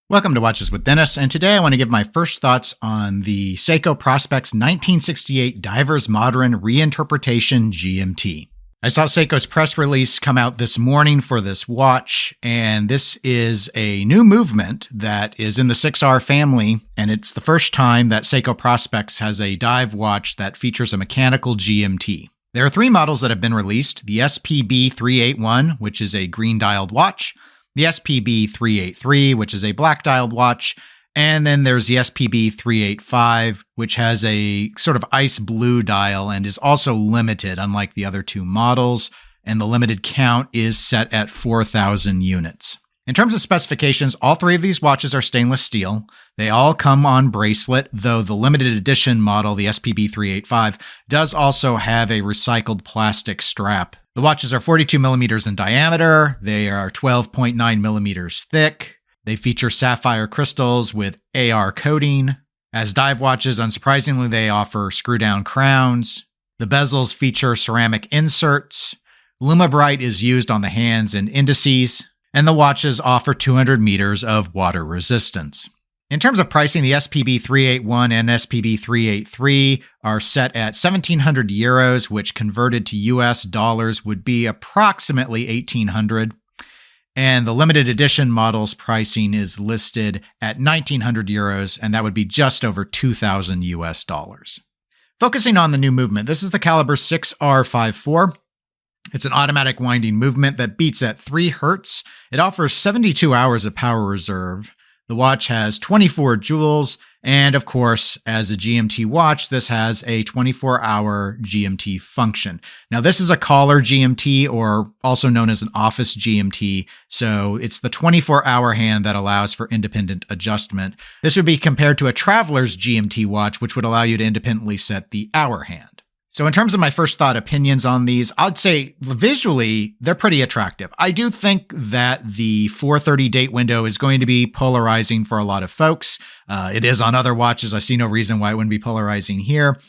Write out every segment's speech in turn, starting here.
Welcome to Watches with Dennis, and today I want to give my first thoughts on the Seiko Prospex 1968 Diver's Modern Reinterpretation GMT. I saw Seiko's press release come out this morning for this watch, and this is a new movement that is in the 6R family, and it's the first time that Seiko Prospex has a dive watch that features a mechanical GMT. There are three models that have been released: the SPB 381, which is a green-dialed watch, the SPB 383, which is a black-dialed watch, and then there's the SPB 385, which has a sort of ice blue dial and is also limited, unlike the other two models, and the limited count is set at 4,000 units. In terms of specifications, all three of these watches are stainless steel. They all come on bracelet, though the limited edition model, the SPB 385, does also have a recycled plastic strap. The watches are 42 millimeters in diameter. They are 12.9 millimeters thick. They feature sapphire crystals with AR coating. As dive watches, unsurprisingly, they offer screw-down crowns. The bezels feature ceramic inserts. Lumibrite is used on the hands and indices, and the watches offer 200 meters of water resistance. In terms of pricing, the SPB 381 and SPB 383 are set at 1,700 euros, which converted to US dollars would be approximately 1,800. And the limited edition model's pricing is listed at 1,900 euros, and that would be just over 2,000 US dollars. Focusing on the new movement, this is the caliber 6R54. It's an automatic winding movement that beats at 3 Hertz. It offers 72 hours of power reserve. The watch has 24 jewels, and of course, as a GMT watch, this has a 24-hour GMT function. Now, this is a collar GMT, or also known as an office GMT, so it's the 24-hour hand that allows for independent adjustment. This would be compared to a traveler's GMT watch, which would allow you to independently set the hour hand. So in terms of my first thought opinions on these, I'd say visually, they're pretty attractive. I do think that the 4:30 date window is going to be polarizing for a lot of folks. It is on other watches. I see no reason why it wouldn't be polarizing here.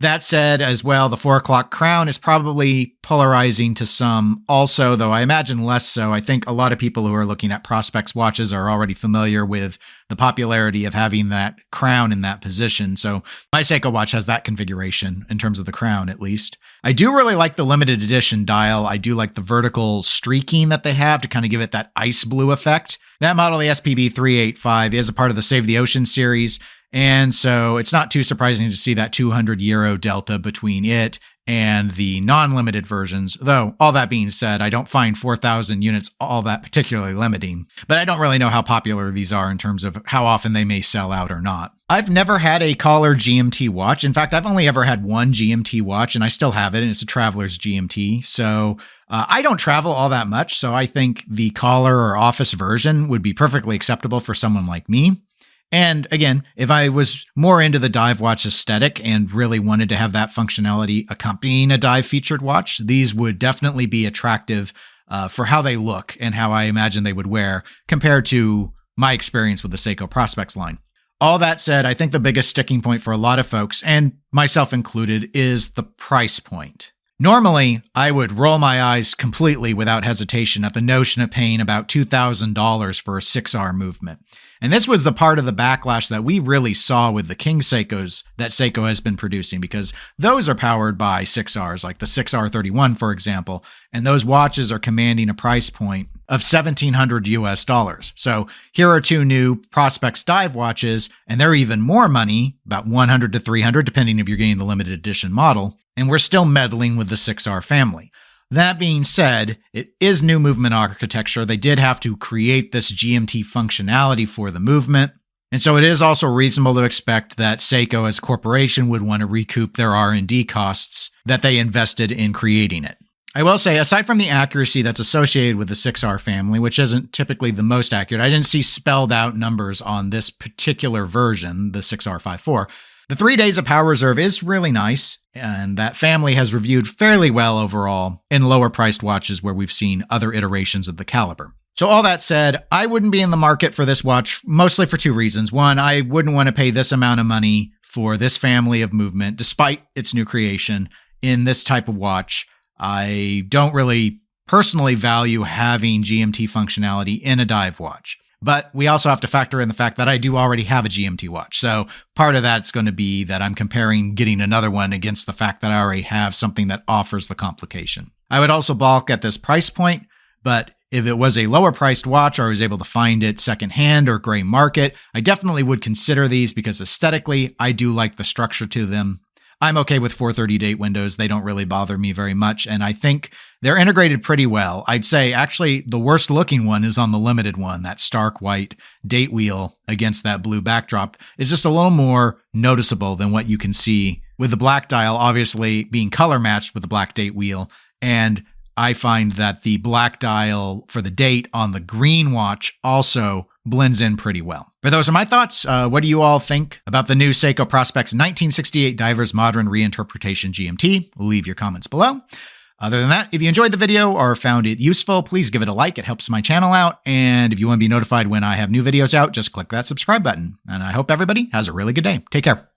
That said, as well, the 4 o'clock crown is probably polarizing to some also, though I imagine less so. I think a lot of people who are looking at Prospex watches are already familiar with the popularity of having that crown in that position. So my Seiko watch has that configuration in terms of the crown, at least. I do really like the limited edition dial. I do like the vertical streaking that they have to kind of give it that ice blue effect. That model, the SPB 385, is a part of the Save the Ocean series. And so it's not too surprising to see that 200 euro delta between it and the non-limited versions. Though, all that being said, I don't find 4,000 units all that particularly limiting. But I don't really know how popular these are in terms of how often they may sell out or not. I've never had a collar GMT watch. In fact, I've only ever had one GMT watch, and I still have it, and it's a traveler's GMT. So I don't travel all that much, so I think the collar or office version would be perfectly acceptable for someone like me. And again, if I was more into the dive watch aesthetic and really wanted to have that functionality accompanying a dive featured watch, these would definitely be attractive for how they look and how I imagine they would wear compared to my experience with the Seiko Prospex line. All that said, I think the biggest sticking point for a lot of folks, and myself included, is the price point. Normally, I would roll my eyes completely without hesitation at the notion of paying about $2,000 for a 6R movement. And this was the part of the backlash that we really saw with the King Seikos that Seiko has been producing, because those are powered by 6Rs, like the 6R31, for example, and those watches are commanding a price point of $1,700 US dollars. So here are two new Prospex dive watches, and they're even more money, about $100 to $300, depending if you're getting the limited edition model, and we're still meddling with the 6R family. That being said, it is new movement architecture. They did have to create this GMT functionality for the movement. And so it is also reasonable to expect that Seiko as a corporation would want to recoup their R&D costs that they invested in creating it. I will say, aside from the accuracy that's associated with the 6R family, which isn't typically the most accurate, I didn't see spelled out numbers on this particular version, the 6R54. The 3 days of power reserve is really nice, and that family has reviewed fairly well overall in lower priced watches where we've seen other iterations of the caliber. So all that said, I wouldn't be in the market for this watch, mostly for two reasons. One, I wouldn't want to pay this amount of money for this family of movement, despite its new creation, in this type of watch. I don't really personally value having GMT functionality in a dive watch. But we also have to factor in the fact that I do already have a GMT watch. So part of that's going to be that I'm comparing getting another one against the fact that I already have something that offers the complication. I would also balk at this price point, but if it was a lower priced watch or I was able to find it secondhand or gray market, I definitely would consider these because aesthetically, I do like the structure to them. I'm okay with 430 date windows. They don't really bother me very much. And I think they're integrated pretty well. I'd say actually the worst looking one is on the limited one. That stark white date wheel against that blue backdrop is just a little more noticeable than what you can see with the black dial, obviously being color matched with the black date wheel. And I find that the black dial for the date on the green watch also blends in pretty well. But those are my thoughts. What do you all think about the new Seiko Prospex 1968 Divers Modern Reinterpretation GMT? Leave your comments below. Other than that, if you enjoyed the video or found it useful, please give it a like. It helps my channel out. And if you want to be notified when I have new videos out, just click that subscribe button. And I hope everybody has a really good day. Take care.